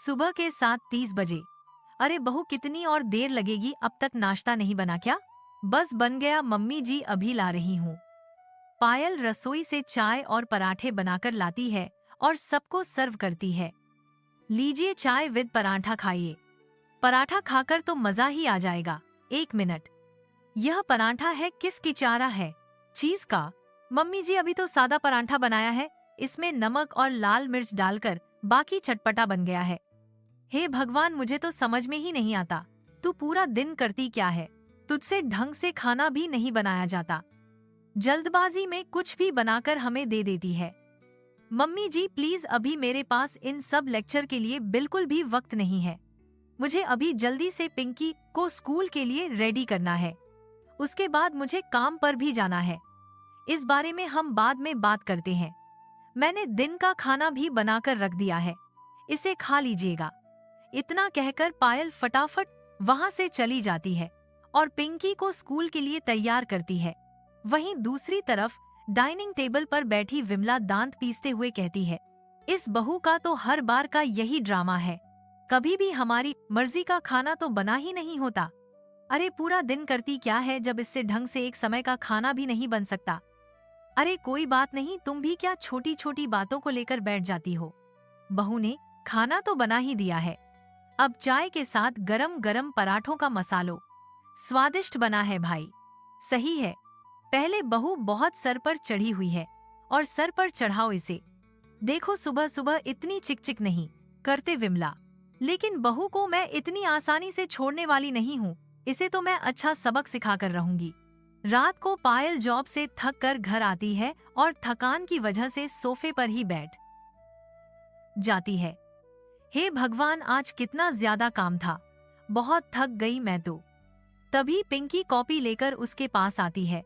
सुबह के 7:30 बजे। अरे बहू, कितनी और देर लगेगी? अब तक नाश्ता नहीं बना क्या? बस बन गया मम्मी जी, अभी ला रही हूँ। पायल रसोई से चाय और पराठे बनाकर लाती है और सबको सर्व करती है। लीजिए चाय विद पराठा खाइए। पराठा खाकर तो मजा ही आ जाएगा। 1 मिनट, यह पराठा है किसकी? चारा है? चीज का? मम्मी जी अभी तो सादा पराठा बनाया है, इसमें नमक और लाल मिर्च डालकर, बाकी चटपटा बन गया है। हे भगवान, मुझे तो समझ में ही नहीं आता, तू पूरा दिन करती क्या है? तुझसे ढंग से खाना भी नहीं बनाया जाता, जल्दबाजी में कुछ भी बनाकर हमें दे देती है। मम्मी जी प्लीज, अभी मेरे पास इन सब लेक्चर के लिए बिल्कुल भी वक्त नहीं है। मुझे अभी जल्दी से पिंकी को स्कूल के लिए रेडी करना है, उसके बाद मुझे काम पर भी जाना है। इस बारे में हम बाद में बात करते हैं। मैंने दिन का खाना भी बनाकर रख दिया है, इसे खा लीजिएगा। इतना कहकर पायल फटाफट वहां से चली जाती है और पिंकी को स्कूल के लिए तैयार करती है। वहीं दूसरी तरफ डाइनिंग टेबल पर बैठी विमला दांत पीसते हुए कहती है, इस बहू का तो हर बार का यही ड्रामा है, कभी भी हमारी मर्जी का खाना तो बना ही नहीं होता। अरे पूरा दिन करती क्या है जब इससे ढंग से एक समय का खाना भी नहीं बन सकता? अरे कोई बात नहीं, तुम भी क्या छोटी छोटी बातों को लेकर बैठ जाती हो? बहू ने खाना तो बना ही दिया है, अब चाय के साथ गरम गरम पराठों का मसालो स्वादिष्ट बना है भाई। सही है, पहले बहू बहुत सर पर चढ़ी हुई है और सर पर चढ़ाओ इसे। देखो सुबह सुबह इतनी चिकचिक नहीं करते विमला, लेकिन बहू को मैं इतनी आसानी से छोड़ने वाली नहीं हूँ, इसे तो मैं अच्छा सबक सिखा कर रहूंगी। रात को पायल जॉब से थक कर घर आती है और थकान की वजह से सोफे पर ही बैठ जाती है। हे भगवान, आज कितना ज्यादा काम था, बहुत थक गई मैं तो। तभी पिंकी कॉपी लेकर उसके पास आती है।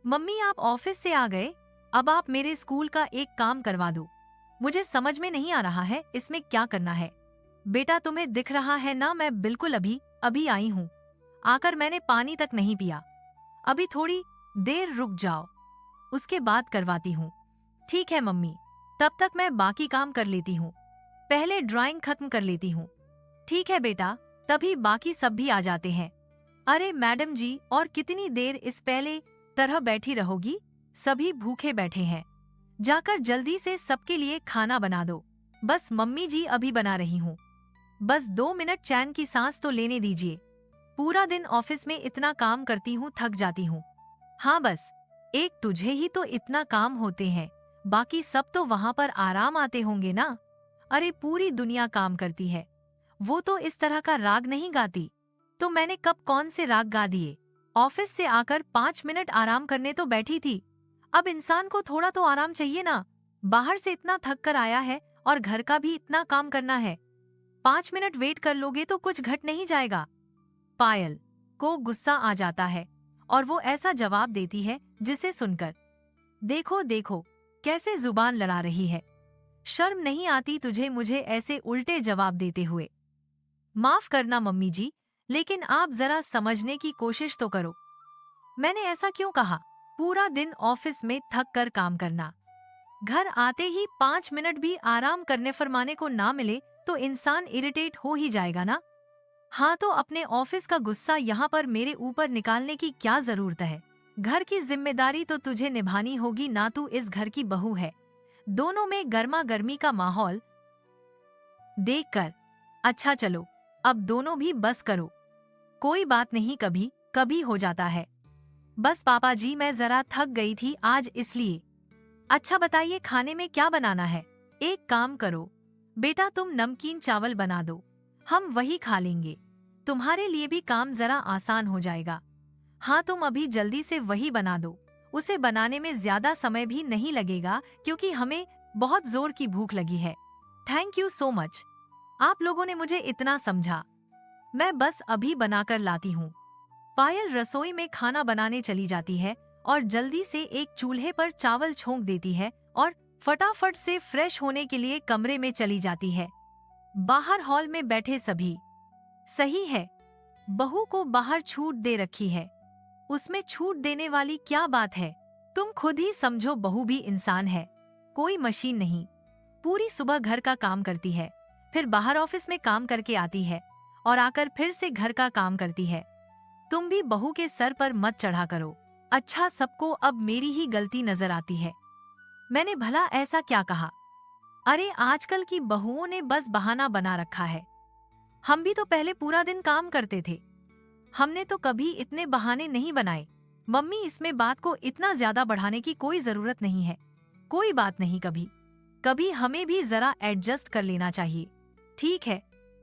मम्मी आप ऑफिस से आ गए? अब आप मेरे स्कूल का एक काम करवा दो, मुझे समझ में नहीं आ रहा है इसमें क्या करना है। बेटा तुम्हें दिख रहा है ना, मैं बिल्कुल अभी अभी आई हूँ, आकर मैंने पानी तक नहीं पिया। अभी थोड़ी देर रुक जाओ, उसके बाद करवाती हूँ। ठीक है मम्मी, तब तक मैं बाकी काम कर लेती हूँ, पहले ड्राइंग खत्म कर लेती हूँ। ठीक है बेटा, तभी बाकी सब भी आ जाते हैं। अरे मैडम जी, और कितनी देर इस पहले तरह बैठी रहोगी? सभी भूखे बैठे हैं, जाकर जल्दी से सबके लिए खाना बना दो। बस मम्मी जी अभी बना रही हूँ, बस 2 मिनट चैन की सांस तो लेने दीजिए। पूरा दिन ऑफिस में इतना काम करती हूँ, थक जाती हूँ। हाँ बस एक तुझे ही तो इतना काम होते हैं, बाकी सब तो वहाँ पर आराम आते होंगे ना। अरे पूरी दुनिया काम करती है, वो तो इस तरह का राग नहीं गाती, तो मैंने कब कौन से राग गा दिए? ऑफिस से आकर 5 मिनट आराम करने तो बैठी थी, अब इंसान को थोड़ा तो आराम चाहिए ना। बाहर से इतना थक कर आया है और घर का भी इतना काम करना है, 5 मिनट वेट कर लोगे तो कुछ घट नहीं जाएगा। पायल को गुस्सा आ जाता है और वो ऐसा जवाब देती है जिसे सुनकर देखो देखो कैसे जुबान लड़ा रही है, शर्म नहीं आती तुझे मुझे ऐसे उल्टे जवाब देते हुए? माफ करना मम्मी जी, लेकिन आप जरा समझने की कोशिश तो करो। मैंने ऐसा क्यों कहा? पूरा दिन ऑफिस में थक कर काम करना, घर आते ही 5 मिनट भी आराम करने फरमाने को ना मिले तो इंसान इरिटेट हो ही जाएगा ना। हाँ तो अपने ऑफिस का गुस्सा यहाँ पर मेरे ऊपर निकालने की क्या जरूरत है? घर की जिम्मेदारी तो तुझे निभानी होगी ना, तू इस घर की बहू है। दोनों में गर्मा गर्मी का माहौल देखकर अच्छा चलो अब दोनों भी बस करो, कोई बात नहीं, कभी कभी हो जाता है। बस पापा जी मैं जरा थक गई थी आज इसलिए। अच्छा बताइए खाने में क्या बनाना है? एक काम करो बेटा, तुम नमकीन चावल बना दो, हम वही खा लेंगे, तुम्हारे लिए भी काम जरा आसान हो जाएगा। हाँ तुम अभी जल्दी से वही बना दो, उसे बनाने में ज्यादा समय भी नहीं लगेगा क्योंकि हमें बहुत जोर की भूख लगी है। थैंक यू सो मच, आप लोगों ने मुझे इतना समझा, मैं बस अभी बनाकर लाती हूँ। पायल रसोई में खाना बनाने चली जाती है और जल्दी से एक चूल्हे पर चावल छोंक देती है और फटाफट से फ्रेश होने के लिए कमरे में चली जाती है। बाहर हॉल में बैठे सभी सही है, बहू को बाहर छूट दे रखी है, उसमें छूट देने वाली क्या बात है? तुम खुद ही समझो, बहू भी इंसान है, कोई मशीन नहीं। पूरी सुबह घर का काम करती है, फिर बाहर ऑफिस में काम करके आती है और आकर फिर से घर का काम करती है। तुम भी बहू के सर पर मत चढ़ा करो। अच्छा, सबको अब मेरी ही गलती नजर आती है। मैंने भला ऐसा क्या कहा? अरे आजकल की बहुओं ने बस बहाना बना रखा है। हम भी तो पहले पूरा दिन काम करते थे। हमने तो कभी इतने बहाने नहीं बनाए। मम्मी, इसमें बात को इतना ज्यादा बढ़ाने की कोई जरूरत नहीं है। कोई बात नहीं, कभी कभी हमें भी जरा एडजस्ट कर लेना चाहिए। ठीक है,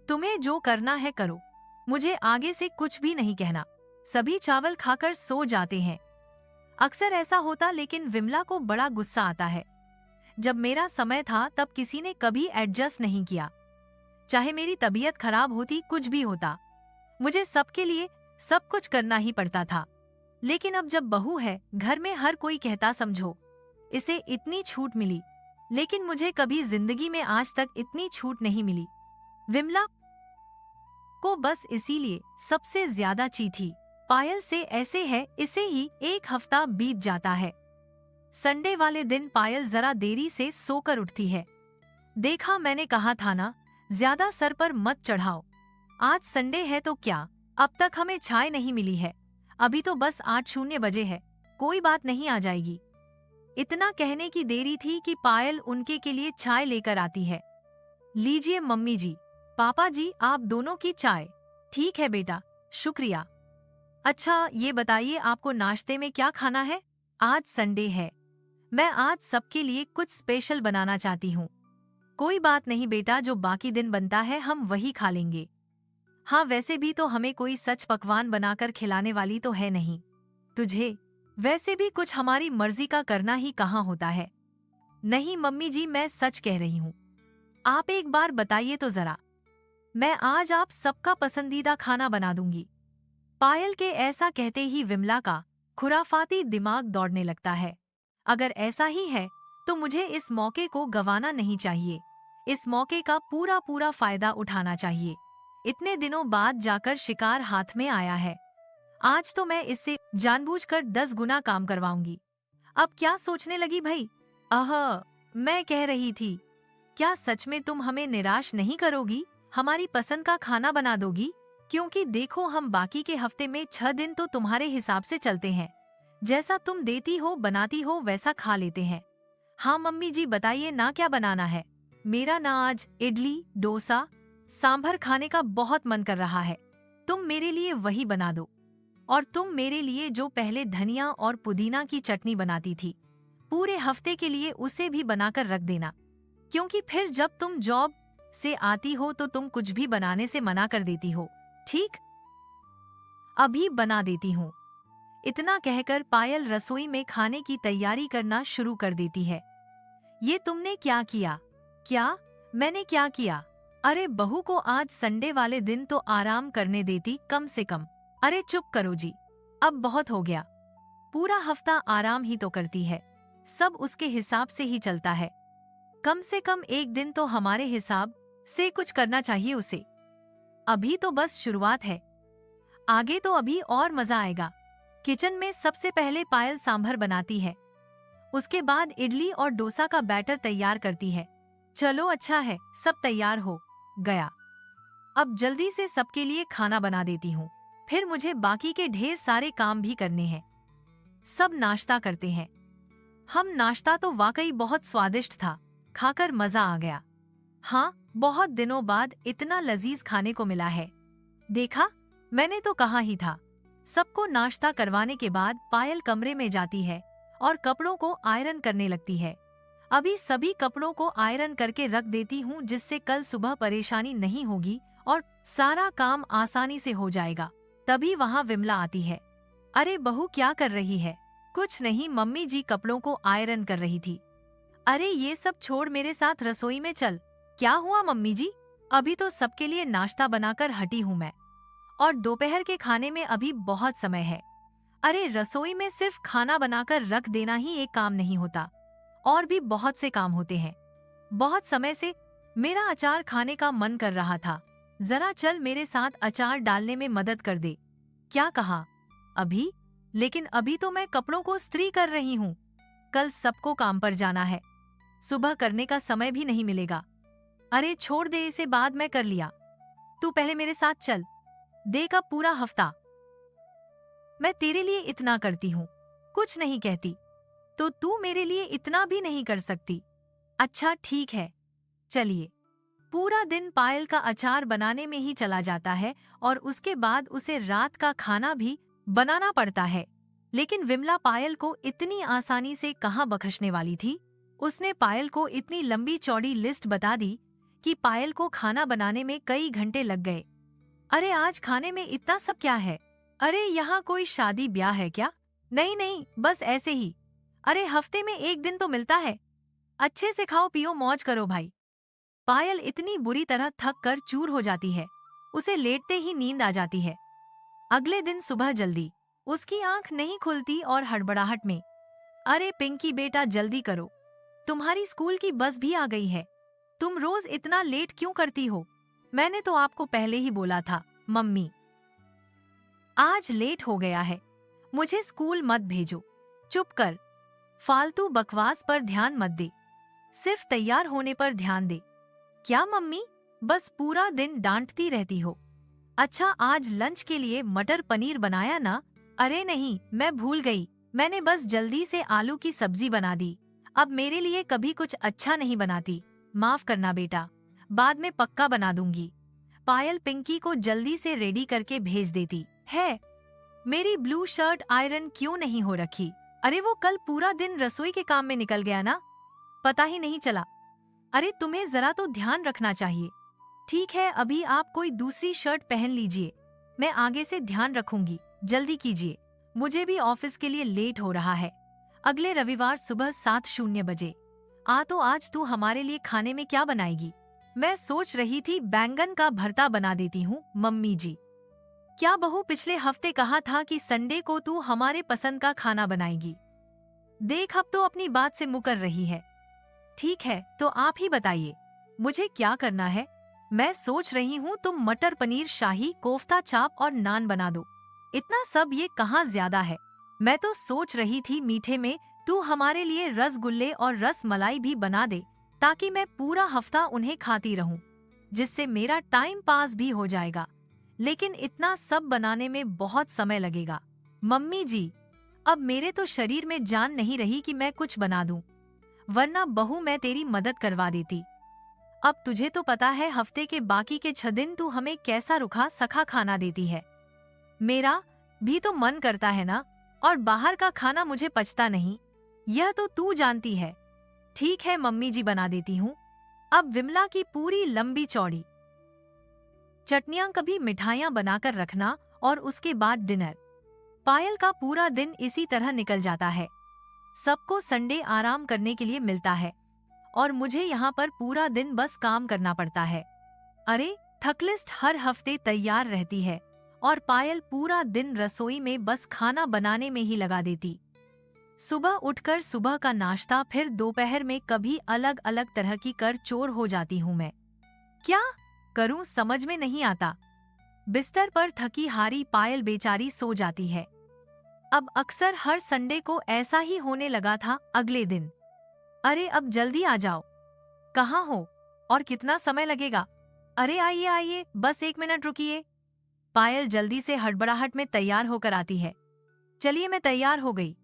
तुम्हें जो करना है करो, मुझे आगे से कुछ भी नहीं कहना। सभी चावल खाकर सो जाते हैं। अक्सर ऐसा होता, लेकिन विमला को बड़ा गुस्सा आता है। जब मेरा समय था तब किसी ने कभी एडजस्ट नहीं किया। चाहे मेरी तबीयत खराब होती, कुछ भी होता, मुझे सबके लिए सब कुछ करना ही पड़ता था। लेकिन अब जब बहू है, घर में हर कोई कहता समझो इसे इतनी छूट मिली, लेकिन मुझे कभी जिंदगी में आज तक इतनी छूट नहीं मिली। विमला को बस इसीलिए सबसे ज्यादा ची थी। पायल से ऐसे है, इसे ही एक हफ्ता बीत जाता है। संडे वाले दिन पायल जरा देरी से सोकर उठती है। देखा, मैंने कहा था ना, ज्यादा सर पर मत चढ़ाओ। आज संडे है तो क्या, अब तक हमें चाय नहीं मिली है। अभी तो बस 8:00 बजे है, कोई बात नहीं, आ जाएगी। इतना कहने की देरी थी कि पायल उनके के लिए चाय लेकर आती है। लीजिए मम्मी जी, पापा जी, आप दोनों की चाय। ठीक है बेटा, शुक्रिया। अच्छा, ये बताइए आपको नाश्ते में क्या खाना है? आज संडे है, मैं आज सबके लिए कुछ स्पेशल बनाना चाहती हूँ। कोई बात नहीं बेटा, जो बाकी दिन बनता है हम वही खा लेंगे। हाँ, वैसे भी तो हमें कोई सच पकवान बनाकर खिलाने वाली तो है नहीं। तुझे वैसे भी कुछ हमारी मर्जी का करना ही कहाँ होता है। नहीं मम्मी जी, मैं सच कह रही हूँ। आप एक बार बताइए तो जरा, मैं आज आप सबका पसंदीदा खाना बना दूंगी। पायल के ऐसा कहते ही विमला का खुराफाती दिमाग दौड़ने लगता है। अगर ऐसा ही है तो मुझे इस मौके को गंवाना नहीं चाहिए। इस मौके का पूरा पूरा फायदा उठाना चाहिए। इतने दिनों बाद जाकर शिकार हाथ में आया है। आज तो मैं इससे जानबूझकर 10 गुना काम करवाऊंगी। अब क्या सोचने लगी भाई? मैं कह रही थी, क्या सच में तुम हमें निराश नहीं करोगी? हमारी पसंद का खाना बना दोगी? क्योंकि देखो, हम बाकी के हफ्ते में 6 दिन तो तुम्हारे हिसाब से चलते हैं। जैसा तुम देती हो बनाती हो वैसा खा लेते हैं। हाँ मम्मी जी, बताइए ना, क्या बनाना है? मेरा ना आज इडली, डोसा, सांभर खाने का बहुत मन कर रहा है। तुम मेरे लिए वही बना दो। और तुम मेरे लिए जो पहले धनिया और पुदीना की चटनी बनाती थी, पूरे हफ्ते के लिए उसे भी बनाकर रख देना। क्योंकि फिर जब तुम जॉब से आती हो तो तुम कुछ भी बनाने से मना कर देती हो। ठीक, अभी बना देती हूँ। इतना कहकर पायल रसोई में खाने की तैयारी करना शुरू कर देती है। ये तुमने क्या किया? क्या मैंने क्या किया? अरे बहू को आज संडे वाले दिन तो आराम करने देती कम से कम। अरे चुप करो जी, अब बहुत हो गया। पूरा हफ्ता आराम ही तो करती है, सब उसके हिसाब से ही चलता है। कम से कम एक दिन तो हमारे हिसाब से कुछ करना चाहिए उसे। अभी तो बस शुरुआत है, आगे तो अभी और मजा आएगा। किचन में सबसे पहले पायल सांभर बनाती है, उसके बाद इडली और डोसा का बैटर तैयार करती है। चलो अच्छा है, सब तैयार हो गया। अब जल्दी से सबके लिए खाना बना देती हूँ, फिर मुझे बाकी के ढेर सारे काम भी करने हैं। सब नाश्ता करते हैं। हम नाश्ता तो वाकई बहुत स्वादिष्ट था, खाकर मजा आ गया। हाँ, बहुत दिनों बाद इतना लजीज खाने को मिला है। देखा, मैंने तो कहा ही था। सबको नाश्ता करवाने के बाद पायल कमरे में जाती है और कपड़ों को आयरन करने लगती है। अभी सभी कपड़ों को आयरन करके रख देती हूँ, जिससे कल सुबह परेशानी नहीं होगी और सारा काम आसानी से हो जाएगा। तभी वहाँ विमला आती है। अरे बहू, क्या कर रही है? कुछ नहीं मम्मी जी, कपड़ों को आयरन कर रही थी। अरे ये सब छोड़, मेरे साथ रसोई में चल। क्या हुआ मम्मी जी? अभी तो सबके लिए नाश्ता बनाकर हटी हूँ मैं, और दोपहर के खाने में अभी बहुत समय है। अरे रसोई में सिर्फ खाना बनाकर रख देना ही एक काम नहीं होता, और भी बहुत से काम होते हैं। बहुत समय से मेरा अचार खाने का मन कर रहा था, जरा चल मेरे साथ अचार डालने में मदद कर दे। क्या कहा? अभी? लेकिन अभी तो मैं कपड़ों को इस्त्री कर रही हूँ। कल सबको काम पर जाना है, सुबह करने का समय भी नहीं मिलेगा। अरे छोड़ दे इसे, बाद में कर लिया। तू पहले मेरे साथ चल। देख अब पूरा हफ्ता मैं तेरे लिए इतना करती हूँ, कुछ नहीं कहती, तो तू मेरे लिए इतना भी नहीं कर सकती। अच्छा ठीक है, चलिए। पूरा दिन पायल का अचार बनाने में ही चला जाता है और उसके बाद उसे रात का खाना भी बनाना पड़ता है। लेकिन विमला पायल को इतनी आसानी से कहाँ बख्शने वाली थी। उसने पायल को इतनी लंबी चौड़ी लिस्ट बता दी कि पायल को खाना बनाने में कई घंटे लग गए। अरे आज खाने में इतना सब क्या है? अरे यहाँ कोई शादी ब्याह है क्या? नहीं नहीं, बस ऐसे ही। अरे हफ्ते में एक दिन तो मिलता है, अच्छे से खाओ पियो मौज करो भाई। पायल इतनी बुरी तरह थक कर चूर हो जाती है, उसे लेटते ही नींद आ जाती है। अगले दिन सुबह जल्दी उसकी आंख नहीं खुलती और हड़बड़ाहट में, अरे पिंकी बेटा जल्दी करो, तुम्हारी स्कूल की बस भी आ गई है। तुम रोज इतना लेट क्यों करती हो? मैंने तो आपको पहले ही बोला था मम्मी, आज लेट हो गया है, मुझे स्कूल मत भेजो। चुप कर, फालतू बकवास पर ध्यान मत दे, सिर्फ तैयार होने पर ध्यान दे। क्या मम्मी, बस पूरा दिन डांटती रहती हो। अच्छा आज लंच के लिए मटर पनीर बनाया ना? अरे नहीं, मैं भूल गई, मैंने बस जल्दी से आलू की सब्जी बना दी। अब मेरे लिए कभी कुछ अच्छा नहीं बनाती, माफ करना बेटा, बाद में पक्का बना दूंगी। पायल पिंकी को जल्दी से रेडी करके भेज देती है। मेरी ब्लू शर्ट आयरन क्यों नहीं हो रखी? अरे वो कल पूरा दिन रसोई के काम में निकल गया ना, पता ही नहीं चला। अरे तुम्हें जरा तो ध्यान रखना चाहिए। ठीक है, अभी आप कोई दूसरी शर्ट पहन लीजिए, मैं आगे से ध्यान रखूंगी। जल्दी कीजिए, मुझे भी ऑफिस के लिए लेट हो रहा है। अगले रविवार सुबह 7:00 बजे। तो आज तू हमारे लिए खाने में क्या बनाएगी? मैं सोच रही थी बैंगन का भरता बना देती हूँ मम्मी जी। क्या बहू, पिछले हफ्ते कहा था कि संडे को तू हमारे पसंद का खाना बनाएगी। देख अब तो अपनी बात से मुकर रही है। ठीक है, तो आप ही बताइए मुझे क्या करना है। मैं सोच रही हूँ तुम मटर पनीर शाही कोफ्ता चाप और नान बना दो। इतना सब ये कहाँ ज्यादा है। मैं तो सोच रही थी मीठे में तू हमारे लिए रसगुल्ले और रस मलाई भी बना दे, ताकि मैं पूरा हफ्ता उन्हें खाती रहूं, जिससे मेरा टाइम पास भी हो जाएगा। लेकिन इतना सब बनाने में बहुत समय लगेगा मम्मी जी। अब मेरे तो शरीर में जान नहीं रही कि मैं कुछ बना दूं, वरना बहू मैं तेरी मदद करवा देती। अब तुझे तो पता है हफ्ते के बाकी के 6 दिन तू हमें कैसा रुखा सखा खाना देती है। मेरा भी तो मन करता है ना, और बाहर का खाना मुझे पचता नहीं, यह तो तू जानती है। ठीक है मम्मी जी, बना देती हूँ। अब विमला की पूरी लंबी चौड़ी चटनियां, कभी मिठाइयां बनाकर रखना और उसके बाद डिनर। पायल का पूरा दिन इसी तरह निकल जाता है। सबको संडे आराम करने के लिए मिलता है और मुझे यहाँ पर पूरा दिन बस काम करना पड़ता है। अरे थकलिस्ट हर हफ्ते तैयार रहती है और पायल पूरा दिन रसोई में बस खाना बनाने में ही लगा देती। सुबह उठकर सुबह का नाश्ता, फिर दोपहर में कभी अलग अलग तरह की कर चोर हो जाती हूँ मैं। क्या करूँ समझ में नहीं आता। बिस्तर पर थकी हारी पायल बेचारी सो जाती है। अब अक्सर हर संडे को ऐसा ही होने लगा था। अगले दिन, अरे अब जल्दी आ जाओ, कहाँ हो और कितना समय लगेगा? अरे आइए आइए, बस 1 मिनट रुकिए। पायल जल्दी से हड़बड़ाहट में तैयार होकर आती है। चलिए मैं तैयार हो गई।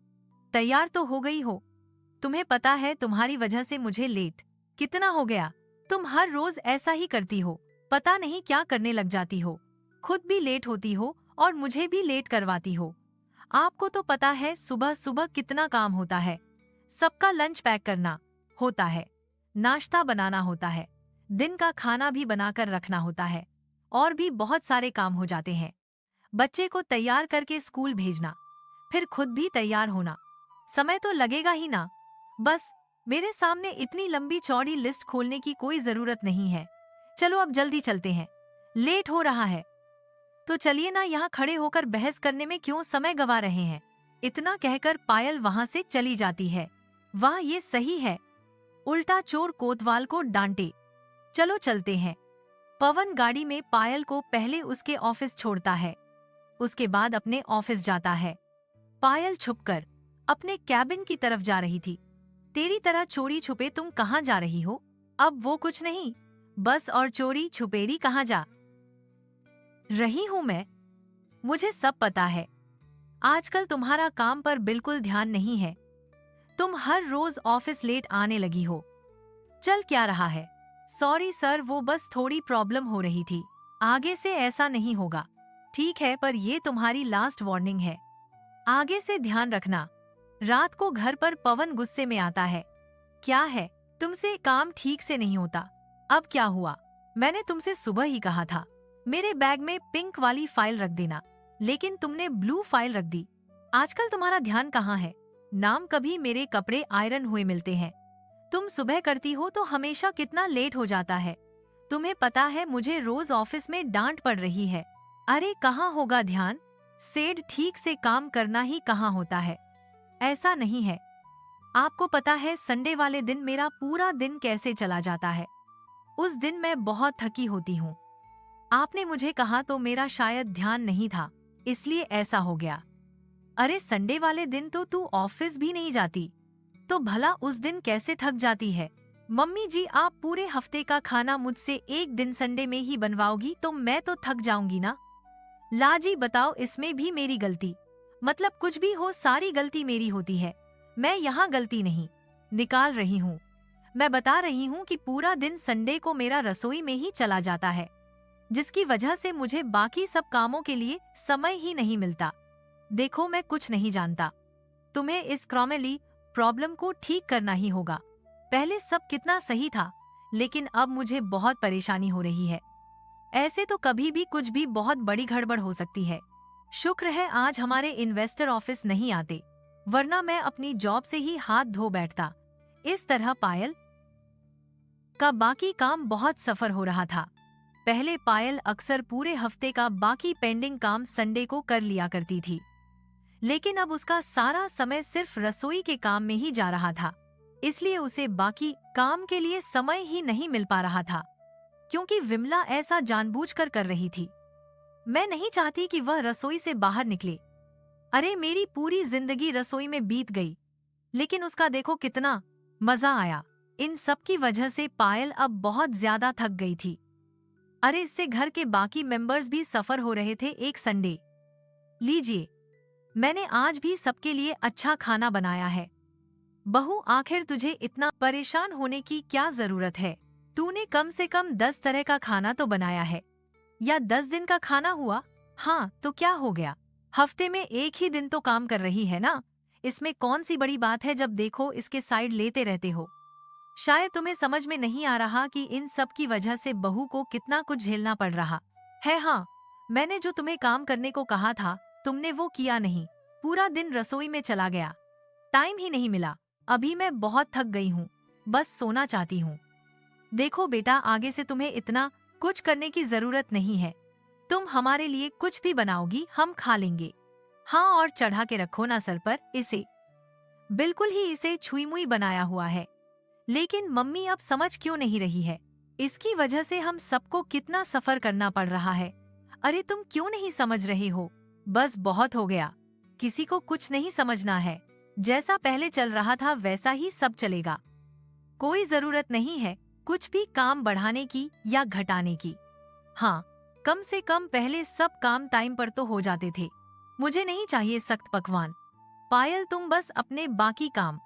तैयार तो हो गई हो, तुम्हें पता है तुम्हारी वजह से मुझे लेट कितना हो गया। तुम हर रोज ऐसा ही करती हो, पता नहीं क्या करने लग जाती हो, खुद भी लेट होती हो और मुझे भी लेट करवाती हो। आपको तो पता है सुबह सुबह कितना काम होता है, सबका लंच पैक करना होता है, नाश्ता बनाना होता है, दिन का खाना भी बनाकर रखना होता है, और भी बहुत सारे काम हो जाते हैं। बच्चे को तैयार करके स्कूल भेजना, फिर खुद भी तैयार होना, समय तो लगेगा ही ना। बस मेरे सामने इतनी लंबी चौड़ी लिस्ट खोलने की कोई जरूरत नहीं है। चलो अब जल्दी चलते हैं, लेट हो रहा है। तो चलिए ना, यहाँ खड़े होकर बहस करने में क्यों समय गवा रहे हैं। इतना कहकर पायल वहाँ से चली जाती है। वाह ये सही है, उल्टा चोर कोतवाल को डांटे। चलो चलते हैं। पवन गाड़ी में पायल को पहले उसके ऑफिस छोड़ता है, उसके बाद अपने ऑफिस जाता है। पायल छुपकर अपने कैबिन की तरफ जा रही थी। तेरी तरह चोरी छुपे तुम कहाँ जा रही हो? अब वो कुछ नहीं, बस और चोरी छुपेरी कहाँ जा रही हूँ मैं? मुझे सब पता है। आजकल तुम्हारा काम पर बिल्कुल ध्यान नहीं है। तुम हर रोज ऑफिस लेट आने लगी हो। चल क्या रहा है? सॉरी सर, वो बस थोड़ी प्रॉब्लम हो रही थी। आगे से ऐसा नहीं होगा। ठीक है, पर ये तुम्हारी लास्ट वार्निंग है। आगे से ध्यान रखना। रात को घर पर पवन गुस्से में आता है। क्या है? तुमसे काम ठीक से नहीं होता। अब क्या हुआ? मैंने तुमसे सुबह ही कहा था मेरे बैग में पिंक वाली फाइल रख देना, लेकिन तुमने ब्लू फाइल रख दी। आजकल तुम्हारा ध्यान कहाँ है? नाम कभी मेरे कपड़े आयरन हुए मिलते हैं। तुम सुबह करती हो तो हमेशा कितना लेट हो जाता है। तुम्हें पता है मुझे रोज ऑफिस में डांट पड़ रही है। अरे कहाँ होगा ध्यान? सेड ठीक से काम करना ही कहाँ होता है। ऐसा नहीं है। आपको पता है संडे वाले दिन मेरा पूरा दिन कैसे चला जाता है। उस दिन मैं बहुत थकी होती हूँ। आपने मुझे कहा तो मेरा शायद ध्यान नहीं था, इसलिए ऐसा हो गया। अरे संडे वाले दिन तो तू ऑफिस भी नहीं जाती, तो भला उस दिन कैसे थक जाती है? मम्मी जी, आप पूरे हफ्ते का खाना मुझसे एक दिन संडे में ही बनवाओगी तो मैं तो थक जाऊंगी ना। लाजी बताओ, इसमें भी मेरी गलती? मतलब कुछ भी हो, सारी गलती मेरी होती है। मैं यहाँ गलती नहीं निकाल रही हूँ। मैं बता रही हूँ कि पूरा दिन संडे को मेरा रसोई में ही चला जाता है, जिसकी वजह से मुझे बाकी सब कामों के लिए समय ही नहीं मिलता। देखो मैं कुछ नहीं जानता। तुम्हें इस क्रॉमेली प्रॉब्लम को ठीक करना ही होगा। पहले सब कितना सही था, लेकिन अब मुझे बहुत परेशानी हो रही है। ऐसे तो कभी भी कुछ भी बहुत बड़ी गड़बड़ हो सकती है। शुक्र है आज हमारे इन्वेस्टर ऑफिस नहीं आते, वरना मैं अपनी जॉब से ही हाथ धो बैठता। इस तरह पायल का बाकी काम बहुत सफर हो रहा था। पहले पायल अक्सर पूरे हफ्ते का बाकी पेंडिंग काम संडे को कर लिया करती थी, लेकिन अब उसका सारा समय सिर्फ रसोई के काम में ही जा रहा था। इसलिए उसे बाकी काम के लिए समय ही नहीं मिल पा रहा था, क्योंकि विमला ऐसा जानबूझकर कर रही थी। मैं नहीं चाहती कि वह रसोई से बाहर निकले। अरे मेरी पूरी जिंदगी रसोई में बीत गई, लेकिन उसका देखो कितना मजा आया। इन सब की वजह से पायल अब बहुत ज्यादा थक गई थी। अरे इससे घर के बाकी मेंबर्स भी सफर हो रहे थे एक संडे। लीजिए, मैंने आज भी सबके लिए अच्छा खाना बनाया है। बहू, आखिर तुझे इतना परेशान होने की क्या जरूरत है? तूने कम से कम 10 तरह का खाना तो बनाया है, या 10 दिन का खाना हुआ? हाँ तो क्या हो गया? हफ्ते में एक ही दिन तो काम कर रही है ना। इसमें कौन सी बड़ी बात है? जब देखो इसके साइड लेते रहते हो। शायद तुम्हें समझ में नहीं आ रहा कि इन सब की वजह से बहू को कितना कुछ झेलना पड़ रहा है। हाँ, मैंने जो तुम्हें काम करने को कहा था तुमने वो किया नहीं। पूरा दिन रसोई में चला गया, टाइम ही नहीं मिला। अभी मैं बहुत थक गई हूँ, बस सोना चाहती हूँ। देखो बेटा, आगे से तुम्हें इतना कुछ करने की जरूरत नहीं है। तुम हमारे लिए कुछ भी बनाओगी हम खा लेंगे। हाँ, और चढ़ा के रखो ना सर पर इसे। बिल्कुल ही इसे छुई मुई बनाया हुआ है। लेकिन मम्मी अब समझ क्यों नहीं रही है? इसकी वजह से हम सबको कितना सफर करना पड़ रहा है। अरे तुम क्यों नहीं समझ रहे हो? बस बहुत हो गया। किसी को कुछ नहीं समझना है। जैसा पहले चल रहा था वैसा ही सब चलेगा। कोई जरूरत नहीं है कुछ भी काम बढ़ाने की या घटाने की। हाँ, कम से कम पहले सब काम टाइम पर तो हो जाते थे। मुझे नहीं चाहिए सख्त पकवान। पायल, तुम बस अपने बाकी काम